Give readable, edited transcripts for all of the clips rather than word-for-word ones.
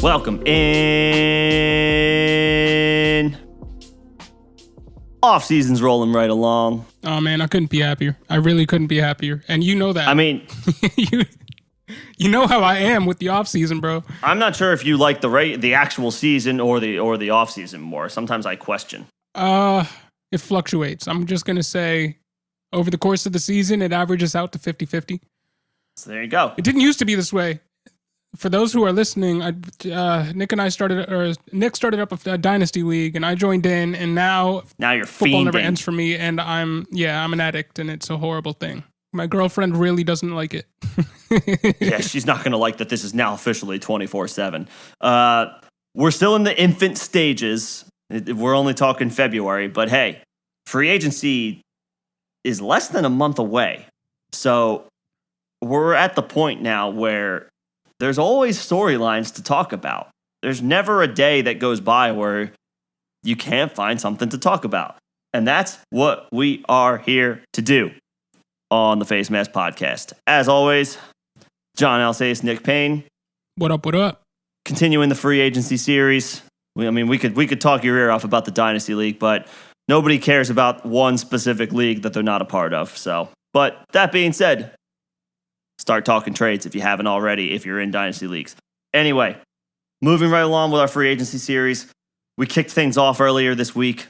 Welcome in. Off season's rolling right along. Oh man, I couldn't be happier. I really couldn't be happier. And you know that. I mean, you know how I am with the off season, bro. I'm not sure if you like the actual season or the off season more. Sometimes I question. It fluctuates. I'm just going to say over the course of the season it averages out to 50-50. So there you go. It didn't used to be this way. For those who are listening, Nick started up a dynasty league, and I joined in, and now you're football fiending. never ends for me, and I'm an addict, and it's a horrible thing. My girlfriend really doesn't like it. Yeah, she's not going to like that this is now officially 24/7. We're still in the infant stages. We're only talking February, but hey, free agency is less than a month away. So we're at the point now where there's always storylines to talk about. There's never a day that goes by where you can't find something to talk about. And that's what we are here to do on the Face Mask Podcast. As always, John Alsace, Nick Payne. What up? Continuing the free agency series. We could talk your ear off about the Dynasty League, but nobody cares about one specific league that they're not a part of. So, but that being said, start talking trades if you haven't already, if you're in Dynasty Leagues. Anyway, moving right along with our free agency series, we kicked things off earlier this week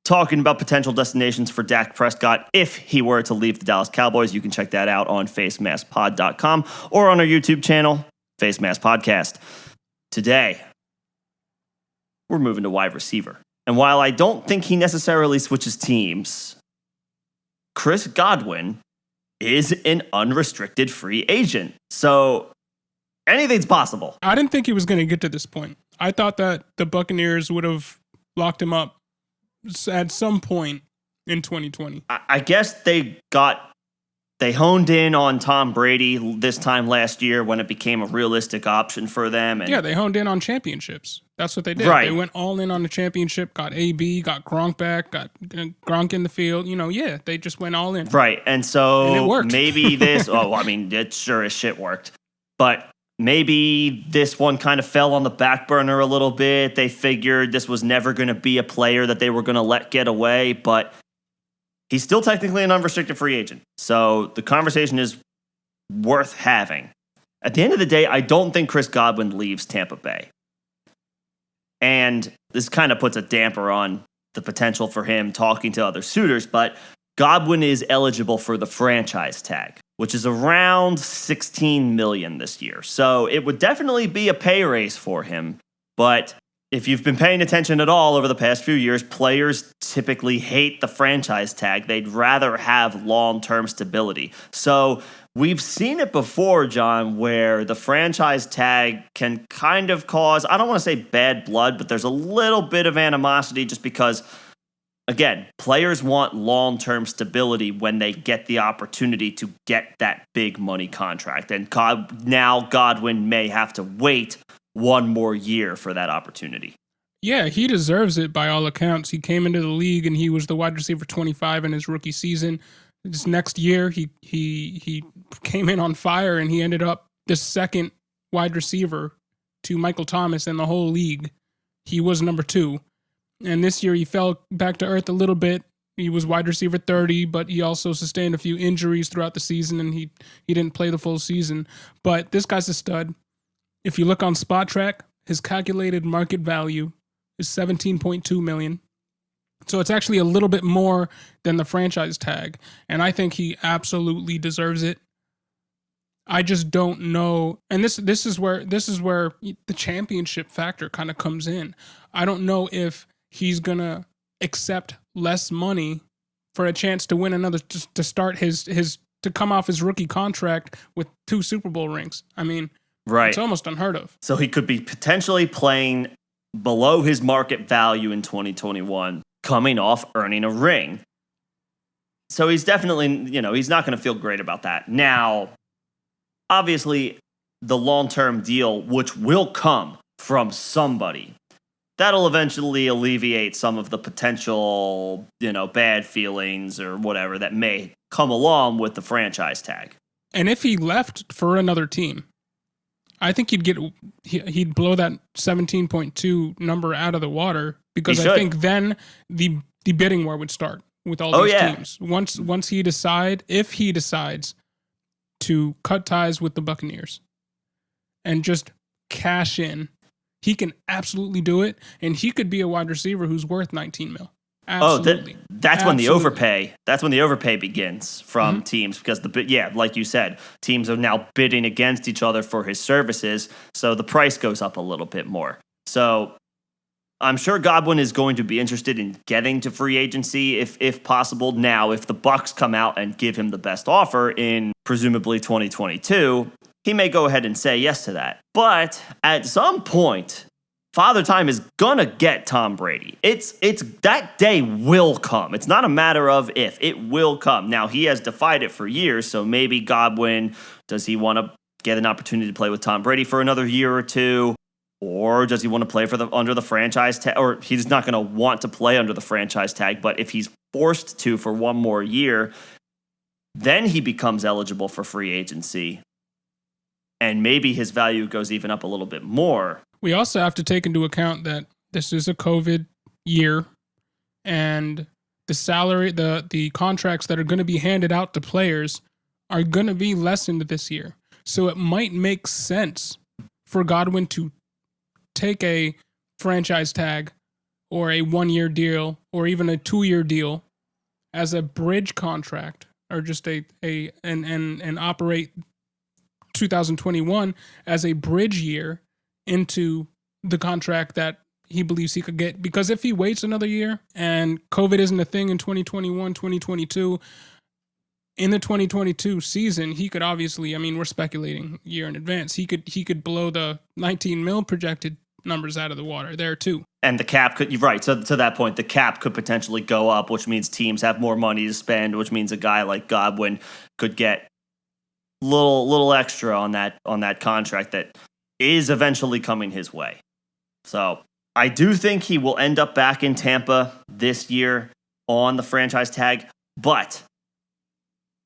talking about potential destinations for Dak Prescott if he were to leave the Dallas Cowboys. You can check that out on facemaskpod.com or on our YouTube channel, Face Mask Podcast. Today, we're moving to wide receiver. And while I don't think he necessarily switches teams, Chris Godwin is an unrestricted free agent. So anything's possible. I didn't think he was going to get to this point. I thought that the Buccaneers would have locked him up at some point in 2020. I guess they honed in on Tom Brady this time last year when it became a realistic option for them. And yeah, they honed in on championships. That's what they did. Right. They went all in on the championship, got AB, got Gronk back, got Gronk in the field. They just went all in. Right. And so and it worked. Maybe this, it sure as shit worked. But maybe this one kind of fell on the back burner a little bit. They figured this was never going to be a player that they were going to let get away, but he's still technically an unrestricted free agent. So the conversation is worth having. At the end of the day, I don't think Chris Godwin leaves Tampa Bay. And this kind of puts a damper on the potential for him talking to other suitors, but Godwin is eligible for the franchise tag, which is around $16 million this year. So it would definitely be a pay raise for him. But if you've been paying attention at all over the past few years, players typically hate the franchise tag. They'd rather have long-term stability. So we've seen it before, John, where the franchise tag can kind of cause, I don't want to say bad blood, but there's a little bit of animosity just because, again, players want long-term stability when they get the opportunity to get that big money contract. And now Godwin may have to wait one more year for that opportunity. Yeah, he deserves it by all accounts. He came into the league and he was the wide receiver 25 in his rookie season. This next year, he came in on fire and he ended up the second wide receiver to Michael Thomas in the whole league. He was number 2. And this year he fell back to earth a little bit. He was wide receiver 30, but he also sustained a few injuries throughout the season and he didn't play the full season. But this guy's a stud. If you look on Spot Track, his calculated market value is $17.2 million. So it's actually a little bit more than the franchise tag. And I think he absolutely deserves it. I just don't know. And this is where the championship factor kind of comes in. I don't know if he's going to accept less money for a chance to win another, to start to come off his rookie contract with 2 Super Bowl rings. I mean, right. It's almost unheard of. So he could be potentially playing below his market value in 2021, coming off earning a ring. So he's definitely, he's not going to feel great about that. Now, obviously, the long-term deal, which will come from somebody, that'll eventually alleviate some of the potential, bad feelings or whatever that may come along with the franchise tag. And if he left for another team, I think he'd blow that 17.2 number out of the water, because He I should. think then the bidding war would start with all these teams. Once if he decides to cut ties with the Buccaneers and just cash in, he can absolutely do it, and he could be a wide receiver who's worth 19 mil. Absolutely. That's when the overpay. That's when the overpay begins from teams, because like you said, teams are now bidding against each other for his services, so the price goes up a little bit more. So I'm sure Godwin is going to be interested in getting to free agency if possible. Now, if the Bucs come out and give him the best offer in presumably 2022, he may go ahead and say yes to that. But at some point, Father Time is gonna get Tom Brady. It's that day will come. It's not a matter of if. It will come. Now, he has defied it for years, so maybe Godwin, does he want to get an opportunity to play with Tom Brady for another year or two? Or does he want to play under the franchise tag? Or he's not going to want to play under the franchise tag, but if he's forced to for one more year, then he becomes eligible for free agency. And maybe his value goes even up a little bit more. We also have to take into account that this is a COVID year, and the salary, the contracts that are going to be handed out to players are going to be lessened this year. So it might make sense for Godwin to take a franchise tag or a 1-year deal or even a 2-year deal as a bridge contract, or just and operate 2021 as a bridge year into the contract that he believes he could get. Because if he waits another year and COVID isn't a thing in 2021, 2022, in the 2022 season, he could obviously, I mean, we're speculating a year in advance, he could blow the 19 mil projected numbers out of the water there too. And the cap could, you're right. So to that point, the cap could potentially go up, which means teams have more money to spend, which means a guy like Godwin could get little extra on that contract that is eventually coming his way. So I do think he will end up back in Tampa this year on the franchise tag, but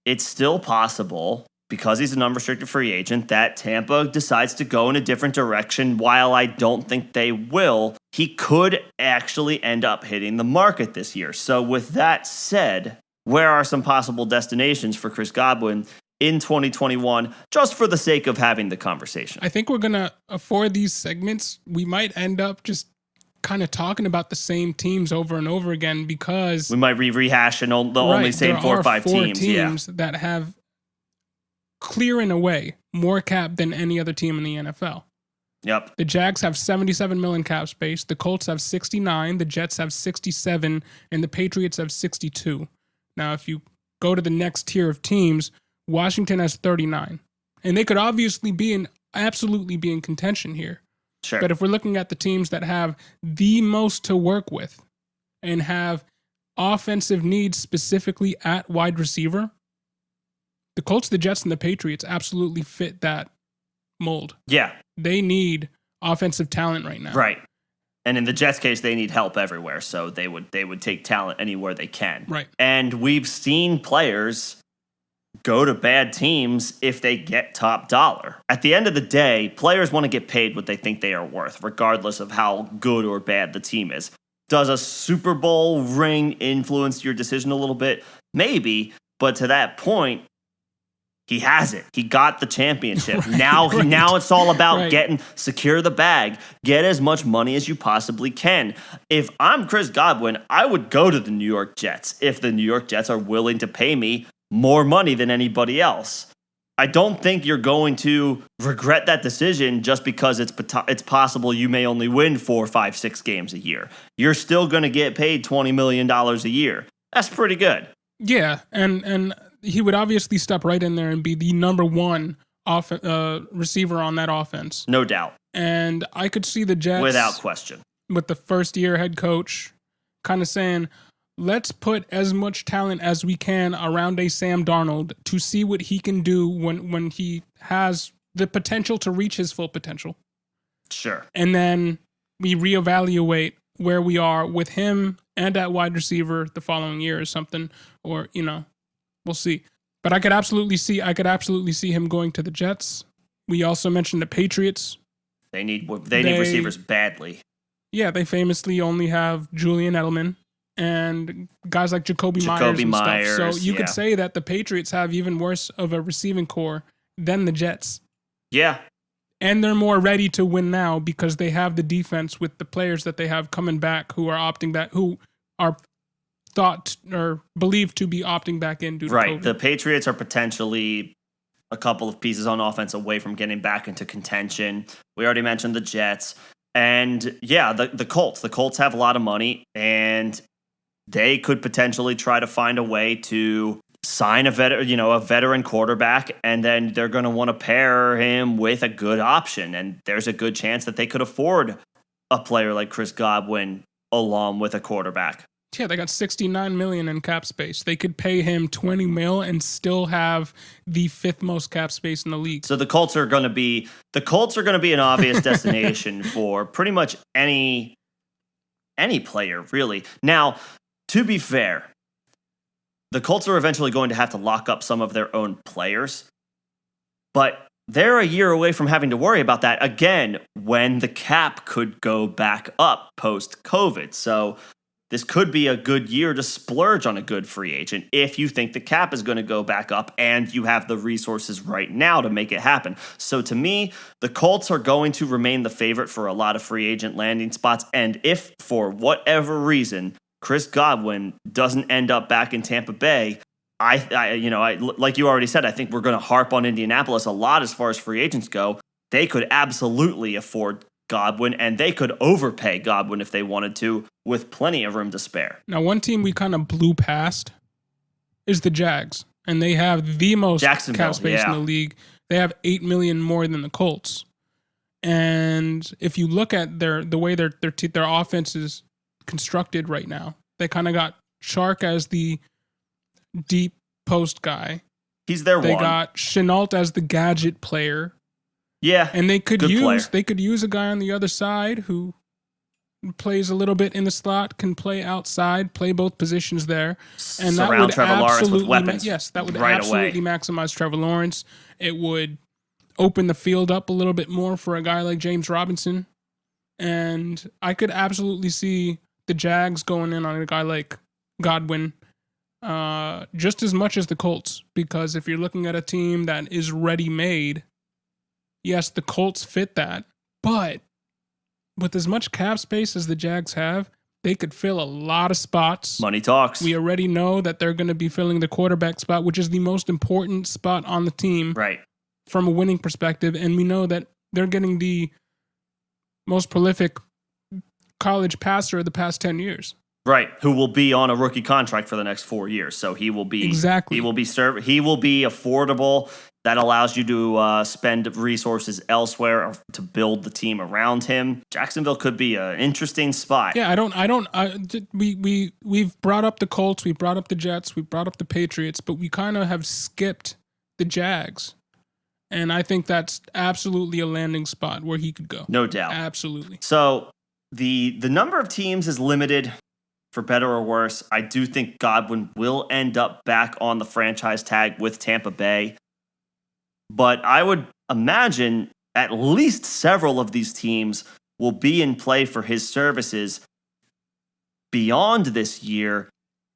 it's still possible, because he's an unrestricted free agent, that Tampa decides to go in a different direction. While I don't think they will, he could actually end up hitting the market this year. So with that said, where are some possible destinations for Chris Godwin in 2021, just for the sake of having the conversation? I think we're going to, for these segments, we might end up just kind of talking about the same teams over and over again, because we might rehashing the only same 4 or 5 teams that have clear and away more cap than any other team in the NFL. Yep. The Jags have 77 million cap space. The Colts have 69. The Jets have 67. And the Patriots have 62. Now, if you go to the next tier of teams, Washington has 39. And they could obviously absolutely be in contention here. Sure. But if we're looking at the teams that have the most to work with and have offensive needs specifically at wide receiver, the Colts, the Jets, and the Patriots absolutely fit that mold. Yeah. They need offensive talent right now. Right. And in the Jets' case, they need help everywhere, so they would take talent anywhere they can. Right. And we've seen players go to bad teams if they get top dollar. At the end of the day, players want to get paid what they think they are worth, regardless of how good or bad the team is. Does a Super Bowl ring influence your decision a little bit? Maybe, but to that point, he has it. He got the championship. Right, now it's all about right. secure the bag, get as much money as you possibly can. If I'm Chris Godwin, I would go to the New York Jets if the New York Jets are willing to pay me more money than anybody else. I don't think you're going to regret that decision just because it's possible you may only win 4, 5, 6 games a year. You're still going to get paid $20 million a year. That's pretty good. Yeah, and he would obviously step right in there and be the number one receiver on that offense. No doubt. And I could see the Jets, without question, with the first-year head coach kind of saying, let's put as much talent as we can around a Sam Darnold to see what he can do when he has the potential to reach his full potential. Sure. And then we reevaluate where we are with him and at wide receiver the following year or something, or, we'll see. But I could absolutely see him going to the Jets. We also mentioned the Patriots. They need receivers badly. Yeah, they famously only have Julian Edelman and guys like Jacoby Myers and stuff. So you could say that the Patriots have even worse of a receiving core than the Jets. Yeah. And they're more ready to win now because they have the defense with the players that they have coming back who are thought or believed to be opting back in due to COVID. The Patriots are potentially a couple of pieces on offense away from getting back into contention. We already mentioned the Jets. And yeah, the Colts. The Colts have a lot of money, and they could potentially try to find a way to sign a veteran quarterback, and then they're going to want to pair him with a good option. And there's a good chance that they could afford a player like Chris Godwin along with a quarterback. Yeah, they got $69 million in cap space. They could pay him $20 million and still have the 5th most cap space in the league. So the Colts are going to be an obvious destination for pretty much any player, really. Now, to be fair, the Colts are eventually going to have to lock up some of their own players, but they're a year away from having to worry about that again when the cap could go back up post-COVID. So this could be a good year to splurge on a good free agent if you think the cap is going to go back up and you have the resources right now to make it happen. So to me, the Colts are going to remain the favorite for a lot of free agent landing spots. And if for whatever reason Chris Godwin doesn't end up back in Tampa Bay, I like you already said, I think we're going to harp on Indianapolis a lot as far as free agents go. They could absolutely afford Godwin, and they could overpay Godwin if they wanted to, with plenty of room to spare. Now, one team we kind of blew past is the Jags, and they have the most cap space in the league. They have $8 million more than the Colts. And if you look at the way their offense is constructed right now, they kind of got Chark as the deep post guy. He's their one. They got Chenault as the gadget player. Yeah, and they could use a guy on the other side who plays a little bit in the slot, can play outside, play both positions there, and that would Trevor Lawrence with weapons. That would absolutely maximize Trevor Lawrence. It would open the field up a little bit more for a guy like James Robinson, and I could absolutely see the Jags going in on a guy like Godwin just as much as the Colts, because if you're looking at a team that is ready-made. Yes, the Colts fit that, but with as much cap space as the Jags have, they could fill a lot of spots. Money talks. We already know that they're going to be filling the quarterback spot, which is the most important spot on the team from a winning perspective, and we know that they're getting the most prolific college passer of the past 10 years. Right, who will be on a rookie contract for the next 4 years. So he will be he will be affordable. That allows you to spend resources elsewhere to build the team around him. Jacksonville could be an interesting spot. Yeah, we've brought up the Colts, we've brought up the Jets, we've brought up the Patriots, but we kind of have skipped the Jags. And I think that's absolutely a landing spot where he could go. No doubt. Absolutely. So the number of teams is limited, for better or worse. I do think Godwin will end up back on the franchise tag with Tampa Bay. But I would imagine at least several of these teams will be in play for his services beyond this year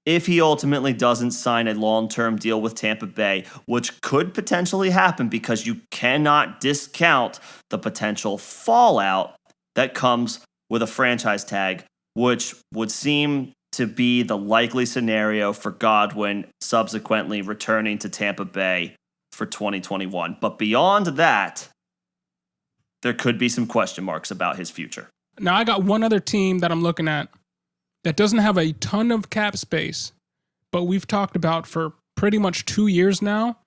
if he ultimately doesn't sign a long-term deal with Tampa Bay, which could potentially happen because you cannot discount the potential fallout that comes with a franchise tag, which would seem to be the likely scenario for Godwin subsequently returning to Tampa Bay for 2021. But beyond that, there could be some question marks about his future. Now, I got one other team that I'm looking at that doesn't have a ton of cap space, but we've talked about for pretty much 2 years now.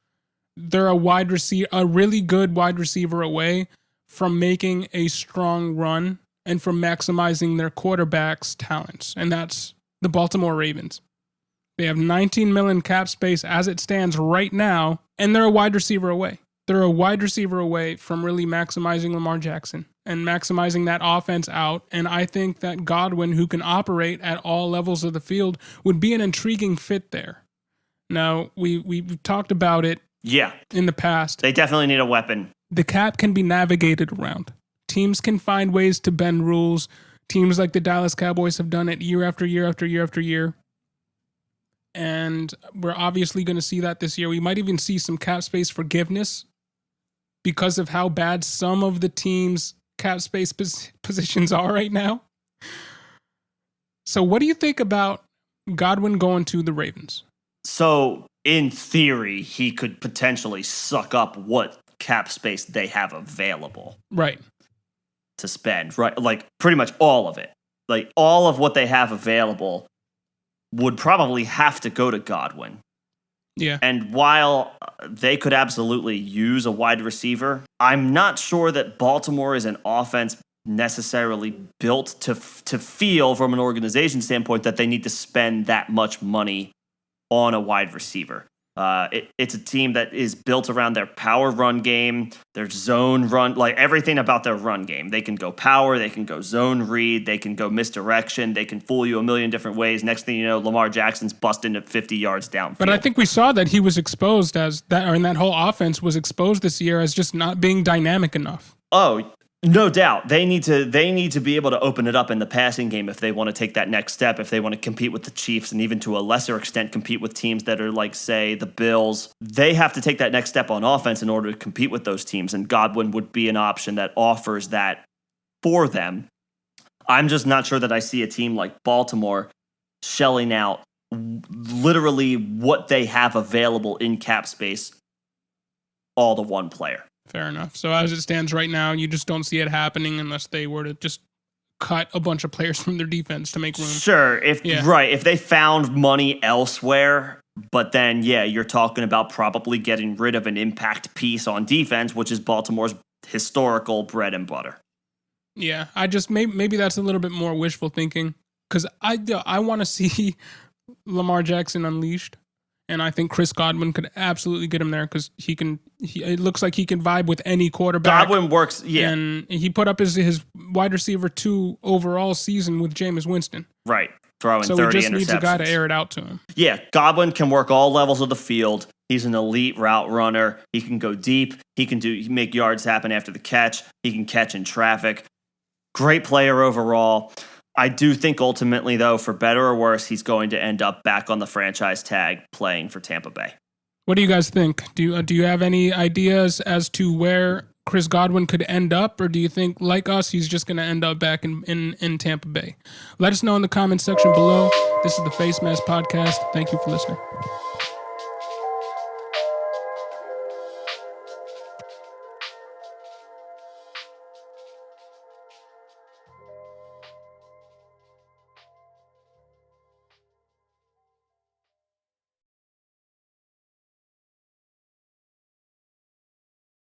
They're a really good wide receiver away from making a strong run and from maximizing their quarterback's talents, and that's the Baltimore Ravens. They have $19 million cap space as it stands right now, and they're a wide receiver away. They're a wide receiver away from really maximizing Lamar Jackson and maximizing that offense out. And I think that Godwin, who can operate at all levels of the field, would be an intriguing fit there. Now, we've talked about it in the past. They definitely need a weapon. the cap can be navigated around. Teams can find ways to bend rules. Teams like the Dallas Cowboys have done it year after year after year after year. And we're obviously going to see that this year. We might even see some cap space forgiveness because of how bad some of the teams' cap space positions are right now. So what do you think about Godwin going to the Ravens? So in theory, he could potentially suck up what cap space they have available. Right. To spend, right? Like pretty much all of it. Like all of what they have available would probably have to go to Godwin. Yeah. And while they could absolutely use a wide receiver, I'm not sure that Baltimore is an offense necessarily built to feel from an organization standpoint that they need to spend that much money on a wide receiver. It's a team that is built around their power run game, their zone run, like everything about their run game. They can go power, they can go zone read, they can go misdirection, they can fool you a million different ways. Next thing you know, Lamar Jackson's busting at 50 yards downfield. But I think we saw that he was exposed as that, or in that whole offense was exposed this year as just not being dynamic enough. Oh, no doubt. They need to be able to open it up in the passing game if they want to take that next step, if they want to compete with the Chiefs and even to a lesser extent compete with teams that are like, say, the Bills. They have to take that next step on offense in order to compete with those teams, and Godwin would be an option that offers that for them. I'm just not sure that I see a team like Baltimore shelling out literally what they have available in cap space all to one player. Fair enough. So as it stands right now, you just don't see it happening unless they were to just cut a bunch of players from their defense to make room. Sure. If they found money elsewhere, but then, you're talking about probably getting rid of an impact piece on defense, which is Baltimore's historical bread and butter. Yeah, I just, maybe that's a little bit more wishful thinking because I want to see Lamar Jackson unleashed. And I think Chris Godwin could absolutely get him there because it looks like he can vibe with any quarterback. Godwin works, yeah. And he put up his wide receiver 2 overall season with Jameis Winston. Right, throwing 30 interceptions. So he just needs a guy to air it out to him. Yeah, Godwin can work all levels of the field. He's an elite route runner. He can go deep. He can make yards happen after the catch. He can catch in traffic. Great player overall. I do think ultimately, though, for better or worse, he's going to end up back on the franchise tag playing for Tampa Bay. What do you guys think? Do you have any ideas as to where Chris Godwin could end up, or do you think, like us, he's just going to end up back in Tampa Bay? Let us know in the comments section below. This is the Face Mask Podcast. Thank you for listening.